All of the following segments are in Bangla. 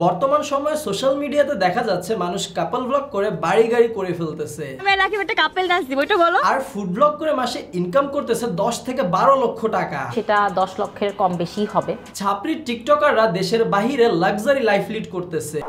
বর্তমান সময়ে সোশ্যাল মিডিয়াতে দেখা যাচ্ছে মানুষ কাপল ব্লগ করে বাড়ি গাড়ি করে ফেলতেছে। আমি নাকি একটা কাপল ডান্স দিব, এটা বলো। আর ফুড ব্লগ করে মাসে ইনকাম করতেছে 10 থেকে 12 লক্ষ টাকা। সেটা 10 লক্ষের কম বেশি হবে। ছাপরি টিকটকাররা দেশের বাহিরে লাক্সারি লাইফ লিড করতেছে।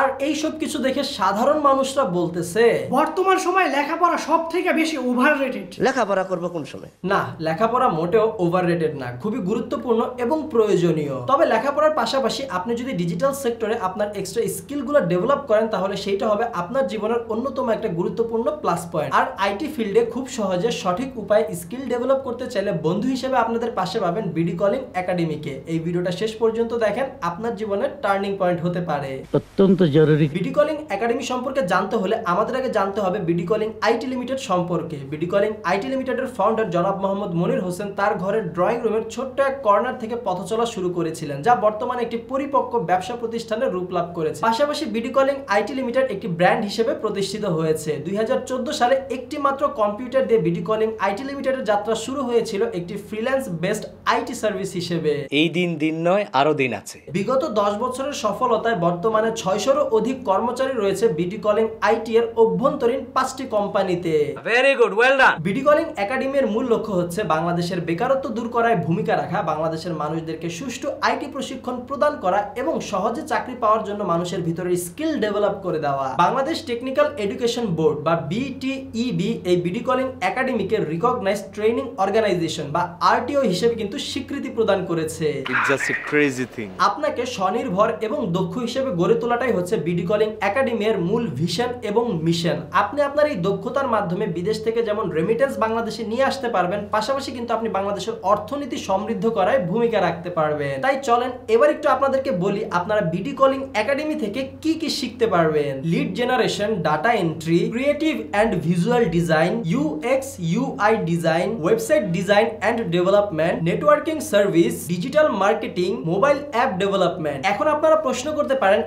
আর এই সব কিছু দেখে সাধারণ মানুষরা বলতেছে বর্তমান সময়ে লেখাপড়া সব থেকে বেশি ওভাররেটেড। লেখাপড়া করবো কোন সময়? না, লেখাপড়া মোটেও ওভাররেটেড না, খুবই গুরুত্বপূর্ণ এবং প্রয়োজনীয়। তবে লেখাপড়ার পাশাপাশি আপনি যদি ডিজিটাল সেক্টরে আপনার এক্সট্রা স্কিলগুলো ডেভেলপ করেন তাহলে সেইটা হবে আপনার জীবনের অন্যতম একটা গুরুত্বপূর্ণ প্লাস পয়েন্ট। আর আইটি ফিল্ডে খুব সহজে সঠিক উপায়ে স্কিল ডেভেলপ করতে চাইলে বন্ধু হিসেবে আপনাদের পাশে পাবেন বিডি কলিং একাডেমিকে। এই ভিডিওটা শেষ পর্যন্ত দেখেন, আপনার জীবনের টার্নিং পয়েন্ট হতে পারে। অত্যন্ত জরুরি। বিডি কলিং একাডেমি সম্পর্কে জানতে হলে আমাদের আগে জানতে হবে বিডি কলিং আইটি লিমিটেড সম্পর্কে। বিডি কলিং আইটি লিমিটেডের ফাউন্ডার জনাব মোহাম্মদ মনির হোসেন তার ঘরের ড্রয়িং রুমের ছোট্ট এক কর্নার থেকে পথ চলা শুরু করেছিলেন, যা বর্তমানে একটি পরিপক্ক ব্যবসা প্রতিষ্ঠানের রূপ লাভ করেছে। পাশাপাশি বিডি কলিং আইটি লিমিটেড একটি ব্র্যান্ড হিসেবে প্রতিষ্ঠিত হয়েছে। 2014 সালে একটি মাত্র কম্পিউটার দিয়ে বিডি কলিং আইটি লিমিটেডের যাত্রা শুরু হয়েছিল একটি ফ্রিল্যান্স বেসড আইটি সার্ভিস হিসেবে। এই দিন দিন নয়, আরো দিন আছে। বিগত 10 বছরের সফলতায় বর্তমানে 600-এরও অধিক কর্মচারী রয়েছে বিডি কলিং আইটি এর অভ্যন্তরীণ 5টি কোম্পানিতে। Very good, well done. BD calling একাডেমির মূল লক্ষ্য হচ্ছে বাংলাদেশের বেকারত্ব দূর করায় ভূমিকা রাখা, বাংলাদেশের মানুষদেরকে সুষ্ঠু আইটি প্রশিক্ষণ প্রদান করা এবং সহজে চাকরি পাওয়ার জন্য মানুষের ভিতরে স্কিল ডেভেলপ করে দেওয়া। বাংলাদেশ টেকনিক্যাল এডুকেশন বোর্ড বা বিটিইবি এই বিডি কলিং একাডেমিকে রিকগনাইজ ট্রেনিং অর্গানাইজেশন বা আরটিও হিসেবে কিন্তু স্বীকৃতি প্রদান করেছে। It's just a crazy thing. আপনাকে স্বনির্ভর এবং দক্ষ হিসেবে গড়ে তোলাটাই হচ্ছে বিডি কলিং একাডেমির মূল ভিশন এবং মিশন। আপনি আপনার এই দক্ষতার মাধ্যমে বিদেশ থেকে যেমন রেমিটেন্স বাংলাদেশে নিয়ে আসতে পারবেন, পাশাপাশি কিন্তু আপনি বাংলাদেশের অর্থনীতি সমৃদ্ধ করায় ভূমিকা রাখতে পারবেন। তাই চলেন এবার একটু আপনাদেরকে বলি আপনারা বিডি কলিং একাডেমি থেকে কি কি শিখতে পারবেন। Lead generation, data entry, creative and visual design, UX UI design, website design and development, networking service, digital marketing, mobile app development. এখন আপনারা প্রশ্ন করতে পারেন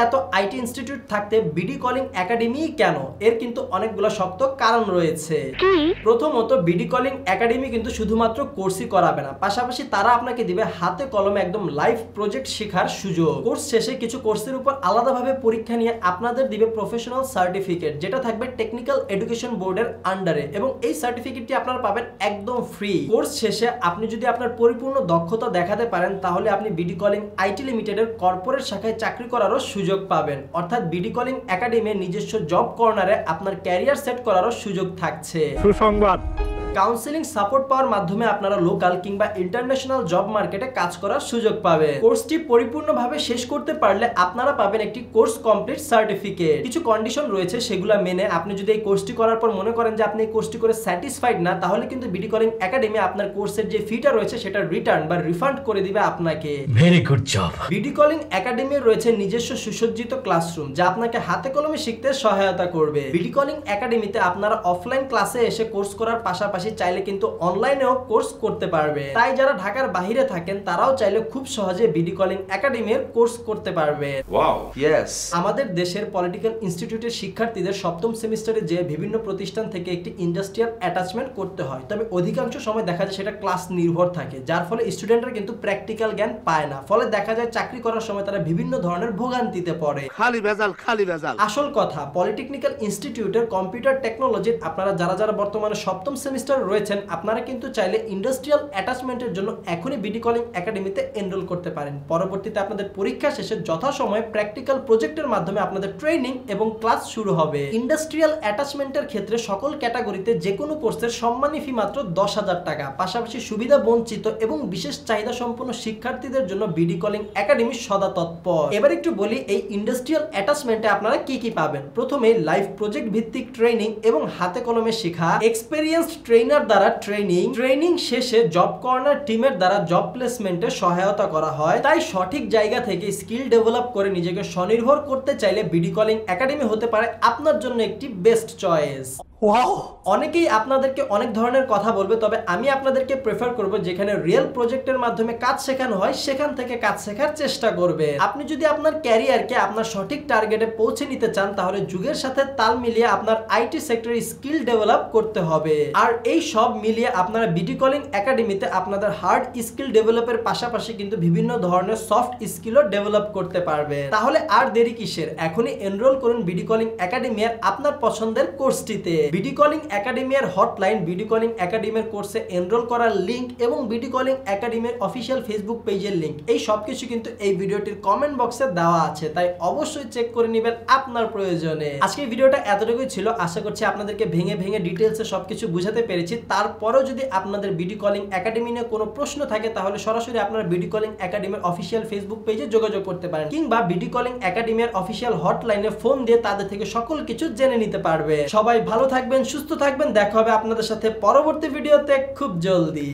এত আইটি ইনস্টিটিউট থাকতে বিডি কলিং একাডেমি কেন? এর কিন্তু অনেকগুলো শক্ত কারণ রয়েছে। প্রথমত, বিডি কলিং একাডেমি কিন্তু শুধুমাত্র কোর্সই করাবে না, পাশাপাশি তারা আপনাকে দিবে হাতে কলমে একদম লাইভ প্রজেক্ট শেখার সুযোগ। কোর্স শেষে কিছু কোর্সের উপর আলাদাভাবে পরীক্ষা নিয়ে আপনাদের দিবে প্রফেশনাল সার্টিফিকেট, যেটা থাকবে টেকনিক্যাল এডুকেশন বোর্ডের আন্ডারে, এবং এই সার্টিফিকেটটি আপনারা পাবেন একদম ফ্রি। কোর্স শেষে আপনি যদি আপনার পরিপূর্ণ দক্ষতা দেখাতে পারেন তাহলে আপনি বিডি কলিং আইটি লিমিটেডের কর্পোরেট শাখায় চাকরি করারও সুযোগ পাবেন। অর্থাৎ বিডি কলিং একাডেমির নিজস্ব জব কর্নারে আপনার ক্যারিয়ার সেট করারও সুযোগ থাকছে। সুসংবাদ। কাউন্সিলিং সাপোর্ট পাওয়ার মাধ্যমে আপনারা লোকাল কিংবা ইন্টারন্যাশনাল জব মার্কেটে কাজ করার সুযোগ পাবেন। কোর্সটি পরিপূর্ণভাবে শেষ করতে পারলে আপনারা পাবেন একটি কোর্স কমপ্লিট সার্টিফিকেট। কিছু কন্ডিশন রয়েছে, সেগুলো মেনে আপনি যদি এই কোর্সটি করার পর মনে করেন যে আপনি এই কোর্সটি করে স্যাটিসফাইড না, তাহলে কিন্তু বিডি কলিং একাডেমি আপনার কোর্সের যে ফিটা রয়েছে সেটা রিটার্ন বা রিফান্ড করে দিবে আপনাকে। Very good job. BD calling একাডেমির রয়েছে নিজস্ব সুসজ্জিত ক্লাসরুম, যা আপনাকে হাতে কলমে শিখতে সহায়তা করবে। বিডি কলিং একাডেমিতে আপনারা অফলাইন ক্লাসে এসে কোর্স করার পাশাপাশি চাইলে কিন্তু অনলাইনেও কোর্স করতে পারবে। তাই যারা ঢাকার বাইরে থাকেন তারাও চাইলে খুব সহজে বিডি কলিং একাডেমির কোর্স করতে পারবে। Wow, yes. আমাদের দেশের পলিটিক্যাল ইনস্টিটিউটের শিক্ষার্থীদের সপ্তম সেমিস্টারে যে বিভিন্ন প্রতিষ্ঠান থেকে একটি ইন্ডাস্ট্রিয়াল অ্যাটাচমেন্ট করতে হয়, তবে অধিকাংশ সময় দেখা যায় সেটা ক্লাস নির্ভর থাকে, যার ফলে স্টুডেন্টরা কিন্তু প্র্যাকটিক্যাল জ্ঞান পায় না। ফলে দেখা যায় চাকরি করার সময় তারা বিভিন্ন ধরনের ভোগান্তিতে পড়ে। খালি ভেজাল, খালি ভেজাল। আসল কথা, পলিটেকনিক্যাল ইনস্টিটিউটের কম্পিউটার টেকনোলজির আপনারা যারা বর্তমানে সপ্তম সেমিস্টার রয়েছেন, আপনারা কিন্তু চাইলে ইন্ডাস্ট্রিয়াল অ্যাটাচমেন্টের জন্য এখনই বিডি কলিং একাডেমিতে এনরোল করতে পারেন। পরবর্তীতে আপনাদের পরীক্ষা শেষে যথাসময়ে প্র্যাকটিক্যাল প্রজেক্টের মাধ্যমে আপনাদের ট্রেনিং এবং ক্লাস শুরু হবে। ইন্ডাস্ট্রিয়াল অ্যাটাচমেন্টের ক্ষেত্রে সকল ক্যাটাগরিতে যে কোনো কোর্সের সম্মানী ফি মাত্র 10,000 টাকা। পাশাপাশি সুবিধা বঞ্চিত এবং বিশেষ চাহিদা সম্পন্ন শিক্ষার্থীদের জন্য বিডি কলিং একাডেমি সদা তৎপর। এবার একটু বলি এই ইন্ডাস্ট্রিয়াল অ্যাটাচমেন্টে আপনারা কি কি পাবেন। প্রথমে লাইভ প্রজেক্ট ভিত্তিক ট্রেনিং এবং হাতে কলমে শেখা, এক্সপেরিয়েন্সড ট্রেনার দ্বারা ট্রেনিং শেষে জব কর্নার টিমের দ্বারা জব প্লেসমেন্টে সহায়তা করা হয়। তাই সঠিক জায়গা থেকে স্কিল ডেভেলপ করে নিজেকে স্বনির্ভর করতে চাইলে বিডি কলিং একাডেমি হতে পারে আপনার জন্য একটি বেস্ট চয়েস। অনেকেই আপনাদেরকে অনেক ধরনের কথা বলবে, তবে আমি আপনাদেরকে প্রেফার করব যেখানে রিয়েল প্রজেক্টের মাধ্যমে কাজ শেখানো হয় সেখান থেকে কাজ শেখার চেষ্টা করবে। আপনি যদি আপনার ক্যারিয়ারকে আপনার সঠিক টার্গেটে পৌঁছে নিতে চান তাহলে যুগের সাথে তাল মিলিয়ে আপনার আইটি সেক্টরে স্কিল ডেভেলপ করতে হবে। আর এই সব মিলিয়ে আপনারা বিডি কলিং একাডেমিতে আপনাদের হার্ড স্কিল ডেভেলপের পাশাপাশি কিন্তু বিভিন্ন ধরনের সফট স্কিলও ডেভেলপ করতে পারবে। তাহলে আর দেরি কিসের, এখনই এনরোল করুন বিডি কলিং একাডেমির আপনার পছন্দের কোর্সটিতে। বিডি কলিং একাডেমির হটলাইন, বিডি কলিং একাডেমির কোর্সে এনরোল করার লিংক এবং বিডি কলিং একাডেমির অফিসিয়াল ফেসবুক পেজের লিংক, এই সবকিছু কিন্তু এই ভিডিওটির কমেন্ট বক্সে দেওয়া আছে, তাই অবশ্যই চেক করে নেবেন আপনার প্রয়োজনে। আজকে ভিডিওটা এতটুকুই ছিল, আশা করছি আপনাদেরকে ভেঙে ভেঙে ডিটেইলসে সবকিছু বুঝাতে পেরেছি। তারপরেও যদি আপনাদের বিডি কলিং একাডেমি নিয়ে কোনো প্রশ্ন থাকে তাহলে সরাসরি আপনারা বিডি কলিং একাডেমির অফিসিয়াল ফেসবুক পেজে যোগাযোগ করতে পারেন, কিংবা বিডি কলিং একাডেমির অফিসিয়াল হটলাইনে ফোন দিয়ে তাদের থেকে সকল কিছু জেনে নিতে পারবে। সবাই ভালো থাকবেন, সুস্থ থাকবেন, দেখা হবে আপনাদের সাথে পরবর্তী ভিডিওতে খুব জলদি।